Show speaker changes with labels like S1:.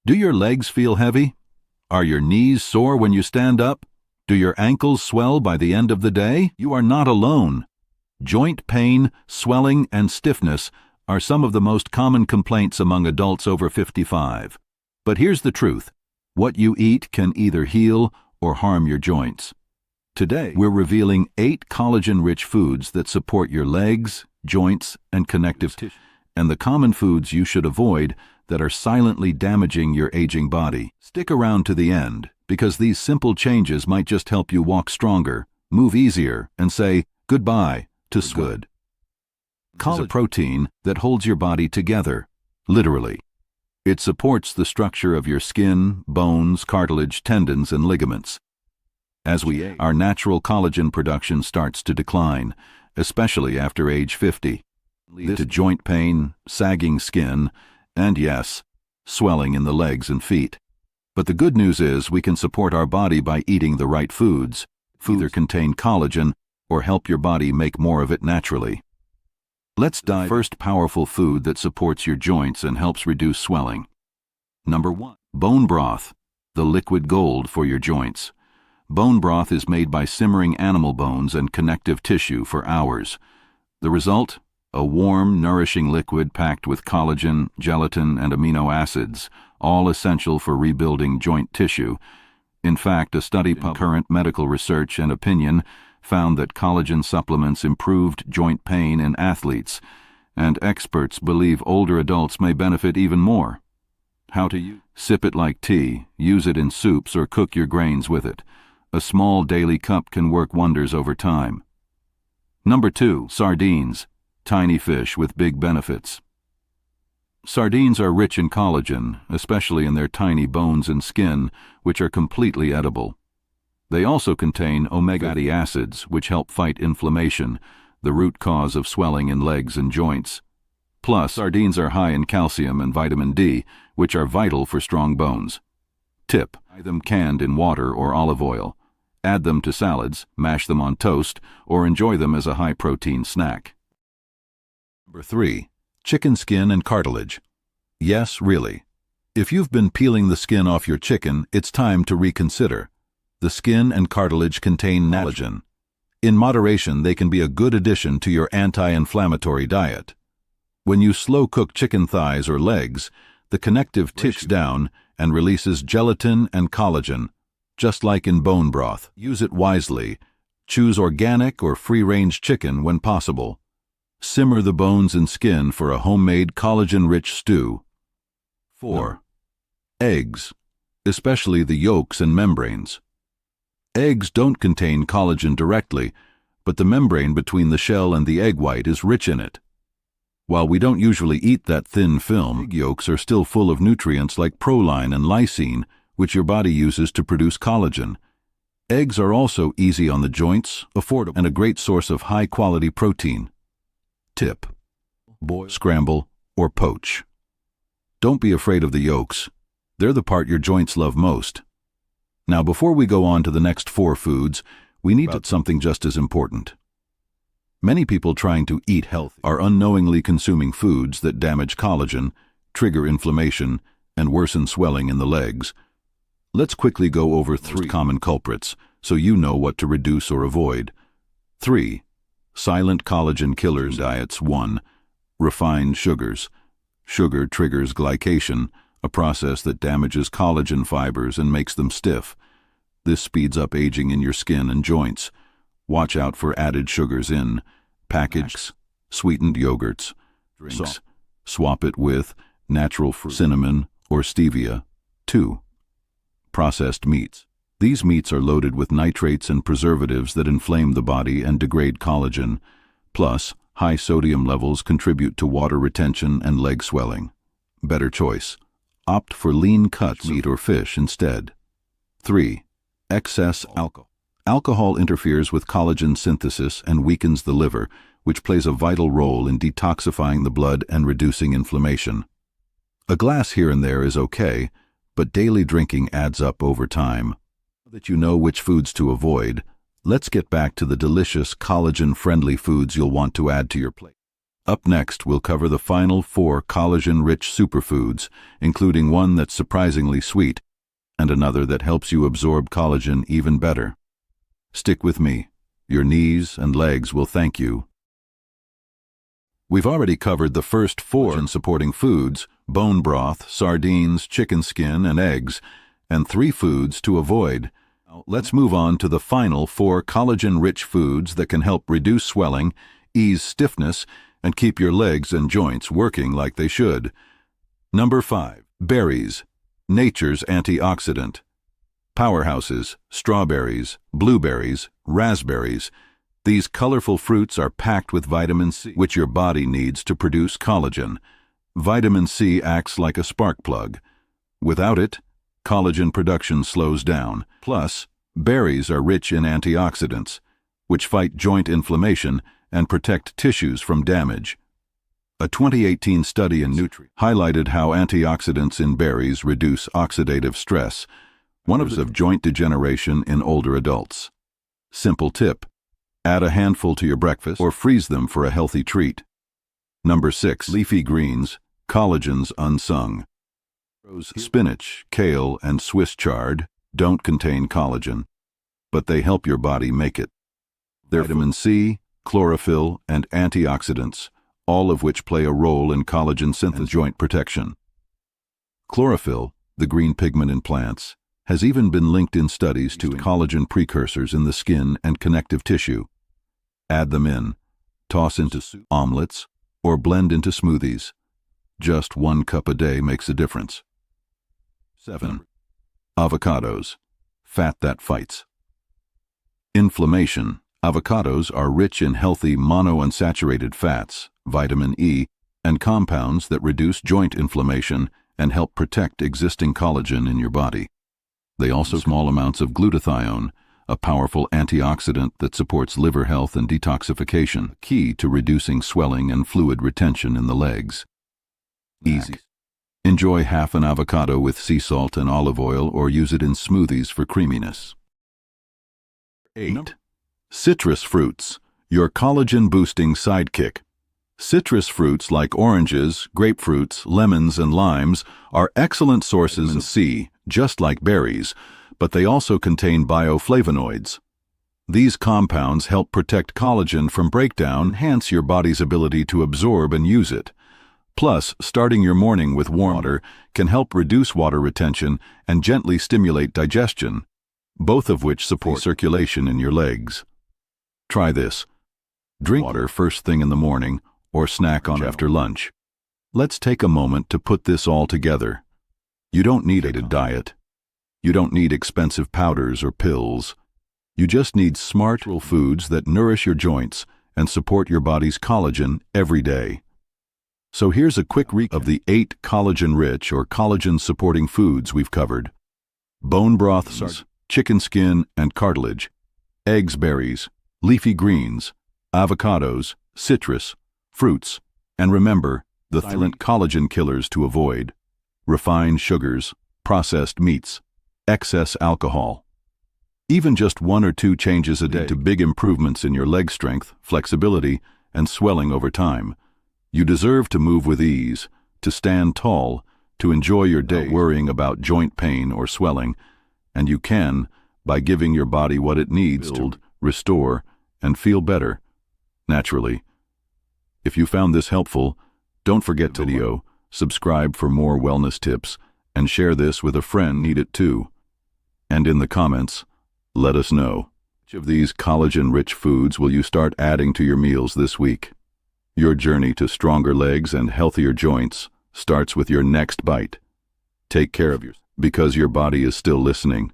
S1: Do your legs feel heavy? Are your knees sore when you stand up? Do your ankles swell by the end of the day? You are not alone. Joint pain, swelling, and stiffness are some of the most common complaints among adults over 55. But here's the truth. What you eat can either heal or harm your joints. Today, we're revealing 8 collagen-rich foods that support your legs, joints, and connective tissue, and the common foods you should avoid that are silently damaging your aging body. Stick around to the end, because these simple changes might just help you walk stronger, move easier, and say goodbye to good. Collagen is a protein that holds your body together, literally. It supports the structure of your skin, bones, cartilage, tendons, and ligaments. As we age, our natural collagen production starts to decline, especially after age 50. Leads to joint pain, sagging skin, and yes, swelling in the legs and feet. But the good news is we can support our body by eating the right foods. Foods either contain collagen or help your body make more of it naturally. Let's dive into the first powerful food that supports your joints and helps reduce swelling. Number 1. Bone broth, the liquid gold for your joints. Bone broth is made by simmering animal bones and connective tissue for hours. The result? A warm, nourishing liquid packed with collagen, gelatin, and amino acids, all essential for rebuilding joint tissue. In fact, a study in current medical research and opinion found that collagen supplements improved joint pain in athletes, and experts believe older adults may benefit even more. How to use? Sip it like tea, use it in soups, or cook your grains with it. A small daily cup can work wonders over time. Number 2. Sardines. Tiny fish with big benefits. Sardines are rich in collagen, especially in their tiny bones and skin, which are completely edible. They also contain omega fatty acids, which help fight inflammation, the root cause of swelling in legs and joints. Plus, sardines are high in calcium and vitamin D, which are vital for strong bones. Tip: buy them canned in water or olive oil. Add them to salads, mash them on toast, or enjoy them as a high-protein snack. Number 3. Chicken skin and cartilage. Yes, really. If you've been peeling the skin off your chicken, it's time to reconsider. The skin and cartilage contain collagen. In moderation, they can be a good addition to your anti-inflammatory diet. When you slow-cook chicken thighs or legs, the connective ticks down and releases gelatin and collagen, just like in bone broth. Use it wisely. Choose organic or free-range chicken when possible. Simmer the bones and skin for a homemade collagen-rich stew. 4. Eggs, especially the yolks and membranes. Eggs don't contain collagen directly, but the membrane between the shell and the egg white is rich in it. While we don't usually eat that thin film, egg yolks are still full of nutrients like proline and lysine, which your body uses to produce collagen. Eggs are also easy on the joints, affordable, and a great source of high-quality protein. Tip: boil, scramble, or poach. Don't be afraid of the yolks. They're the part your joints love most. Now, before we go on to the next 4 foods, we need to something just as important. Many people trying to eat healthy are unknowingly consuming foods that damage collagen, trigger inflammation, and worsen swelling in the legs. Let's quickly go over 3 common culprits, so you know what to reduce or avoid. 3. Silent collagen killers diets. 1. Refined sugars. Sugar triggers glycation, a process that damages collagen fibers and makes them stiff. This speeds up aging in your skin and joints. Watch out for added sugars in packaged, sweetened yogurts, drinks. Swap it with natural fruit, cinnamon, or stevia. 2. Processed meats. These meats are loaded with nitrates and preservatives that inflame the body and degrade collagen. Plus, high sodium levels contribute to water retention and leg swelling. Better choice. Opt for lean cuts of meat or fish instead. 3. Excess alcohol. Alcohol interferes with collagen synthesis and weakens the liver, which plays a vital role in detoxifying the blood and reducing inflammation. A glass here and there is okay, but daily drinking adds up over time. Now that you know which foods to avoid, let's get back to the delicious collagen-friendly foods you'll want to add to your plate. Up next, we'll cover the final 4 collagen-rich superfoods, including one that's surprisingly sweet and another that helps you absorb collagen even better. Stick with me. Your knees and legs will thank you. We've already covered the first 4 collagen-supporting foods: bone broth, sardines, chicken skin, and eggs, and 3 foods to avoid. Let's move on to the final 4 collagen-rich foods that can help reduce swelling, ease stiffness, and keep your legs and joints working like they should. Number 5. Berries, nature's antioxidant. Powerhouses: strawberries, blueberries, raspberries. These colorful fruits are packed with vitamin C, which your body needs to produce collagen. Vitamin C acts like a spark plug. Without it, collagen production slows down. Plus, berries are rich in antioxidants, which fight joint inflammation and protect tissues from damage. A 2018 study in Nutrient highlighted how antioxidants in berries reduce oxidative stress, one of joint degeneration in older adults. Simple tip: add a handful to your breakfast or freeze them for a healthy treat. Number 6. Leafy greens, collagen's unsung. Spinach, kale, and Swiss chard don't contain collagen, but they help your body make it. They're vitamin C, chlorophyll, and antioxidants, all of which play a role in collagen synthesis and joint protection. Chlorophyll, the green pigment in plants, has even been linked in studies to collagen precursors in the skin and connective tissue. Add them in, toss into soup, omelets, or blend into smoothies. Just 1 cup a day makes a difference. 7. Avocados, fat that fights. Inflammation. Avocados are rich in healthy monounsaturated fats, vitamin E, and compounds that reduce joint inflammation and help protect existing collagen in your body. They also have small amounts of glutathione, a powerful antioxidant that supports liver health and detoxification, key to reducing swelling and fluid retention in the legs. Easy. Enjoy half an avocado with sea salt and olive oil, or use it in smoothies for creaminess. 8. Citrus fruits, your collagen-boosting sidekick. Citrus fruits like oranges, grapefruits, lemons, and limes are excellent sources of C, just like berries, but they also contain bioflavonoids. These compounds help protect collagen from breakdown and enhance your body's ability to absorb and use it. Plus, starting your morning with warm water can help reduce water retention and gently stimulate digestion, both of which support circulation in your legs. Try this. Drink water first thing in the morning or snack on after lunch. Let's take a moment to put this all together. You don't need a diet. You don't need expensive powders or pills. You just need smart foods that nourish your joints and support your body's collagen every day. So here's a quick recap of the 8 collagen-rich or collagen-supporting foods we've covered. Bone broths, chicken skin and cartilage, eggs, berries, leafy greens, avocados, citrus, fruits, and remember, the silent collagen killers to avoid: refined sugars, processed meats, excess alcohol. Even just 1 or 2 changes a day to big improvements in your leg strength, flexibility, and swelling over time. You deserve to move with ease, to stand tall, to enjoy your day worrying about joint pain or swelling, and you can by giving your body what it needs to restore and feel better, naturally. If you found this helpful, don't forget to subscribe for more wellness tips, and share this with a friend need it too. And in the comments, let us know, which of these collagen-rich foods will you start adding to your meals this week? Your journey to stronger legs and healthier joints starts with your next bite. Take care of yourself, because your body is still listening.